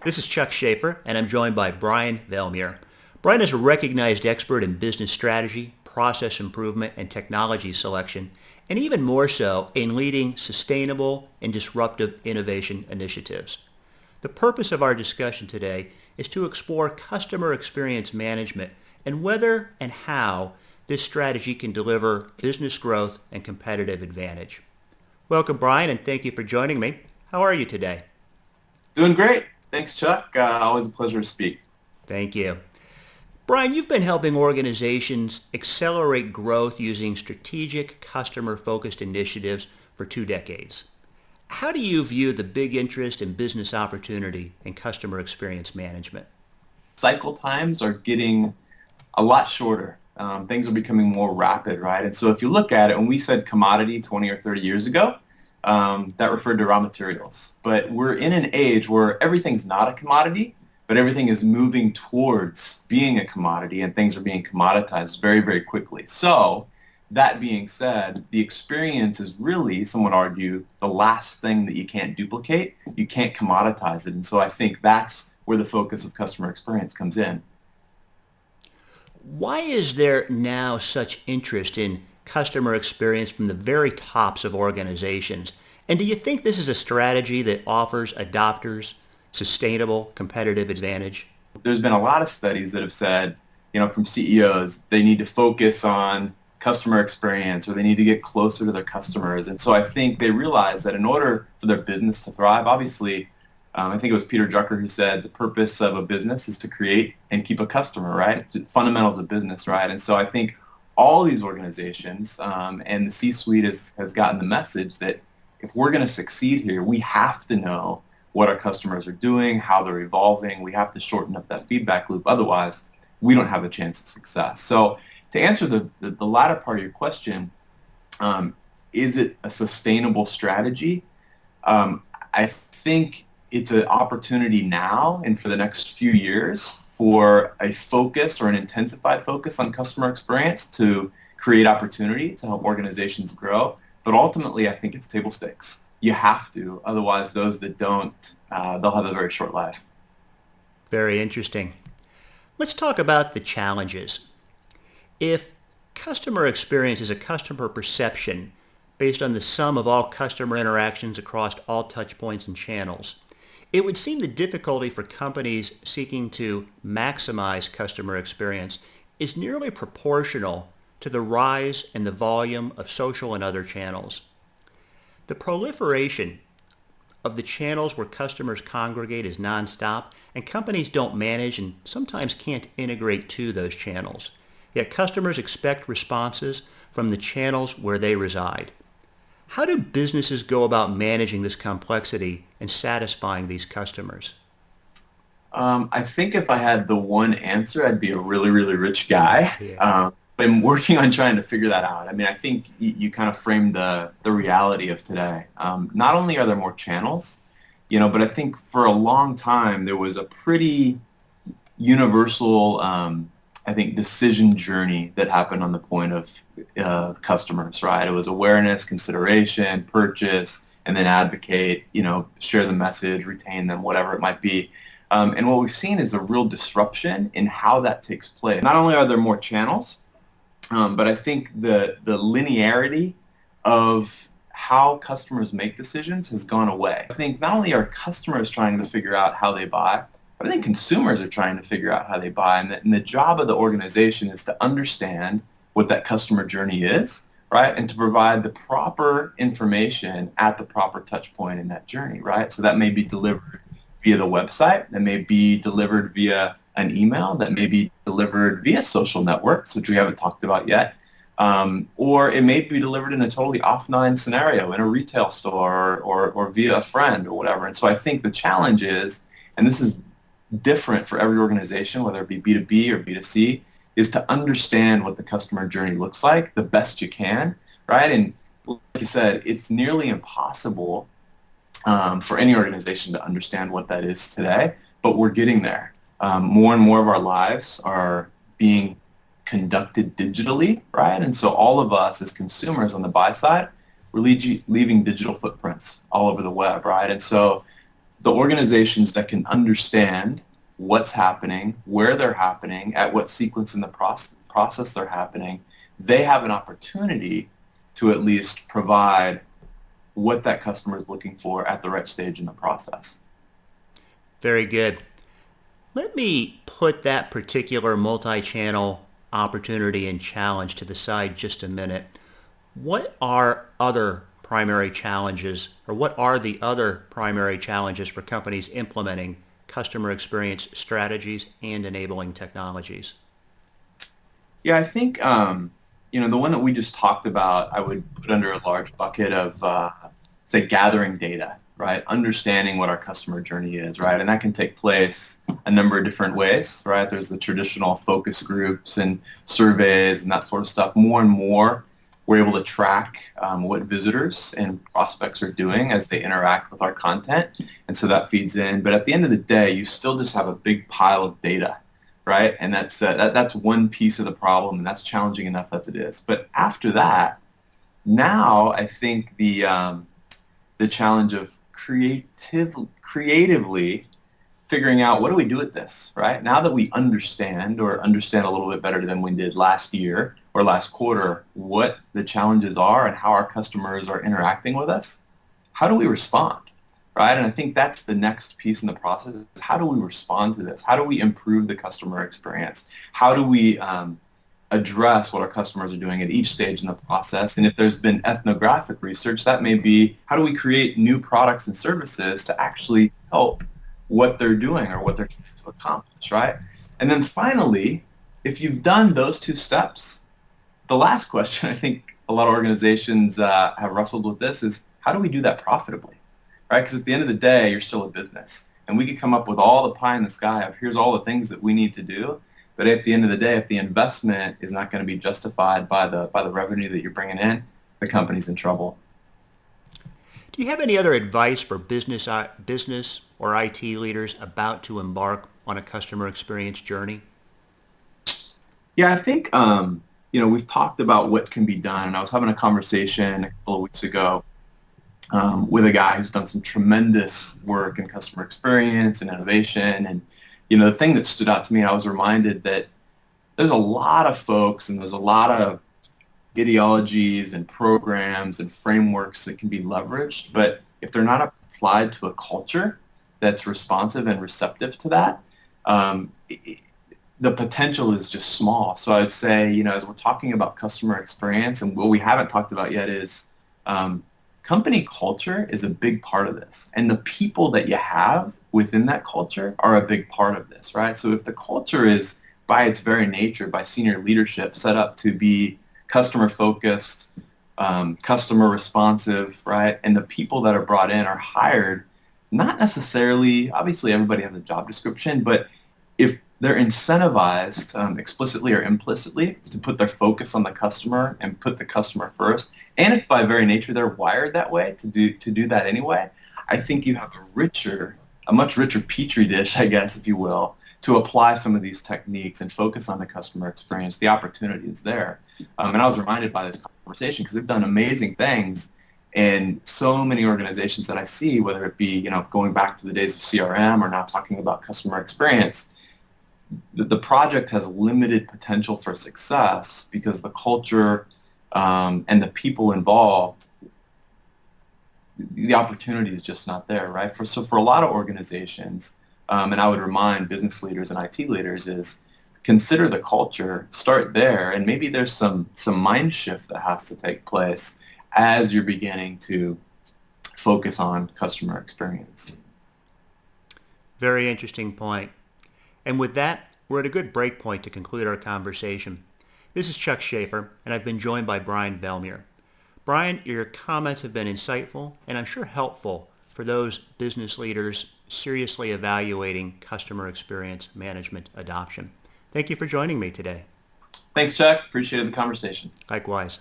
This is Chuck Schaefer, and I'm joined by Brian Velmier. Brian is a recognized expert in business strategy, process improvement, and technology selection, and even more so in leading sustainable and disruptive innovation initiatives. The purpose of our discussion today is to explore customer experience management and whether and how this strategy can deliver business growth and competitive advantage. Welcome, Brian, and thank you for joining me. How are you today? Doing great. Thanks, Chuck. Always a pleasure to speak. Thank you. Brian, you've been helping organizations accelerate growth using strategic, customer-focused initiatives for 2 decades. How do you view the big interest in business opportunity and customer experience management? Cycle times are getting a lot shorter. Things are becoming more rapid, right? And so if you look at it, when we said commodity 20 or 30 years ago, that referred to raw materials. But we're in an age where everything's not a commodity, but everything is moving towards being a commodity, and things are being commoditized very, very quickly. So that being said, the experience is really, some would argue, the last thing that you can't duplicate. You can't commoditize it. And so I think that's where the focus of customer experience comes in. Why is there now such interest in customer experience from the very tops of organizations? And do you think this is a strategy that offers adopters sustainable competitive advantage? There's been a lot of studies that have said, from CEOs, they need to focus on customer experience, or they need to get closer to their customers. And so I think they realize that in order for their business to thrive, obviously, I think it was Peter Drucker who said the purpose of a business is to create and keep a customer, right? It's fundamentals of business, right? And so I think all these organizations and the C-suite has gotten the message that if we're going to succeed here, we have to know what our customers are doing, how they're evolving. We have to shorten up that feedback loop. Otherwise, we don't have a chance of success. So to answer the latter part of your question, is it a sustainable strategy? I think it's an opportunity now and for the next few years for a focus or an intensified focus on customer experience to create opportunity to help organizations grow. But ultimately, I think it's table stakes. You have to. Otherwise, those that don't, they'll have a very short life. Very interesting. Let's talk about the challenges. If customer experience is a customer perception based on the sum of all customer interactions across all touch points and channels, it would seem the difficulty for companies seeking to maximize customer experience is nearly proportional to the rise in the volume of social and other channels. The proliferation of the channels where customers congregate is nonstop, and companies don't manage and sometimes can't integrate to those channels. Yet customers expect responses from the channels where they reside. How do businesses go about managing this complexity and satisfying these customers? I think if I had the one answer, I'd be a really, really rich guy. Yeah. I'm working on trying to figure that out. I mean, I think you kind of framed the reality of today. Not only are there more channels, but I think for a long time there was a pretty universal, I think, decision journey that happened on the point of customers, right? It was awareness, consideration, purchase, and then advocate, share the message, retain them, whatever it might be. And what we've seen is a real disruption in how that takes place. Not only are there more channels, but I think the linearity of how customers make decisions has gone away. I think not only are customers trying to figure out how they buy, but I think consumers are trying to figure out how they buy. And the job of the organization is to understand what that customer journey is, right? And to provide the proper information at the proper touch point in that journey, right? So that may be delivered via the website, that may be delivered via an email, that may be delivered via social networks, which we haven't talked about yet, or it may be delivered in a totally offline scenario in a retail store or via a friend or whatever. And so I think the challenge is, and this is different for every organization, whether it be B2B or B2C, is to understand what the customer journey looks like the best you can, right? And like I said, it's nearly impossible for any organization to understand what that is today, but we're getting there. More and more of our lives are being conducted digitally, right? And so all of us as consumers on the buy side, we're leaving digital footprints all over the web, right? And so the organizations that can understand what's happening, where they're happening, at what sequence in the process they're happening, they have an opportunity to at least provide what that customer is looking for at the right stage in the process. Very good. Let me put that particular multi-channel opportunity and challenge to the side just a minute. What are other primary challenges, or what are the other primary challenges for companies implementing customer experience strategies and enabling technologies? Yeah, I think the one that we just talked about, I would put under a large bucket of say gathering data, right? Understanding what our customer journey is, right? And that can take place a number of different ways, right? There's the traditional focus groups and surveys and that sort of stuff. More and more, we're able to track what visitors and prospects are doing as they interact with our content, and so that feeds in. But at the end of the day, you still just have a big pile of data, right? And that's one piece of the problem, and that's challenging enough as it is. But after that, now I think the challenge of creatively figuring out what do we do with this, right? Now that we understand a little bit better than we did last year or last quarter, what the challenges are and how our customers are interacting with us, how do we respond, right? And I think that's the next piece in the process is how do we respond to this? How do we improve the customer experience? How do we address what our customers are doing at each stage in the process? And if there's been ethnographic research, that may be how do we create new products and services to actually help what they're doing or what they're trying to accomplish, right? And then finally, if you've done those two steps, the last question I think a lot of organizations have wrestled with this is how do we do that profitably, right? Because at the end of the day, you're still a business. And we could come up with all the pie in the sky of here's all the things that we need to do. But at the end of the day, if the investment is not going to be justified by the revenue that you're bringing in, the company's in trouble. Do you have any other advice for business or IT leaders about to embark on a customer experience journey? Yeah, I think we've talked about what can be done, and I was having a conversation a couple of weeks ago with a guy who's done some tremendous work in customer experience and innovation. And the thing that stood out to me, I was reminded that there's a lot of folks and there's a lot of ideologies and programs and frameworks that can be leveraged, but if they're not applied to a culture that's responsive and receptive to that, the potential is just small. So I would say, as we're talking about customer experience, and what we haven't talked about yet is company culture is a big part of this. And the people that you have within that culture are a big part of this, right? So if the culture is, by its very nature, by senior leadership, set up to be customer focused, customer responsive, right? And the people that are brought in are hired, not necessarily, obviously everybody has a job description, but if they're incentivized explicitly or implicitly to put their focus on the customer and put the customer first, and if by very nature they're wired that way to do that anyway, I think you have a much richer petri dish, I guess, if you will, to apply some of these techniques and focus on the customer experience. The opportunity is there. And I was reminded by this conversation because they've done amazing things in so many organizations that I see, whether it be, going back to the days of CRM or now talking about customer experience. The project has limited potential for success because the culture and the people involved, the opportunity is just not there, right? So for a lot of organizations, and I would remind business leaders and IT leaders is consider the culture, start there, and maybe there's some mind shift that has to take place as you're beginning to focus on customer experience. Very interesting point. And with that, we're at a good break point to conclude our conversation. This is Chuck Schaefer, and I've been joined by Brian Velmier. Brian, your comments have been insightful and I'm sure helpful for those business leaders seriously evaluating customer experience management adoption. Thank you for joining me today. Thanks, Chuck. Appreciated the conversation. Likewise.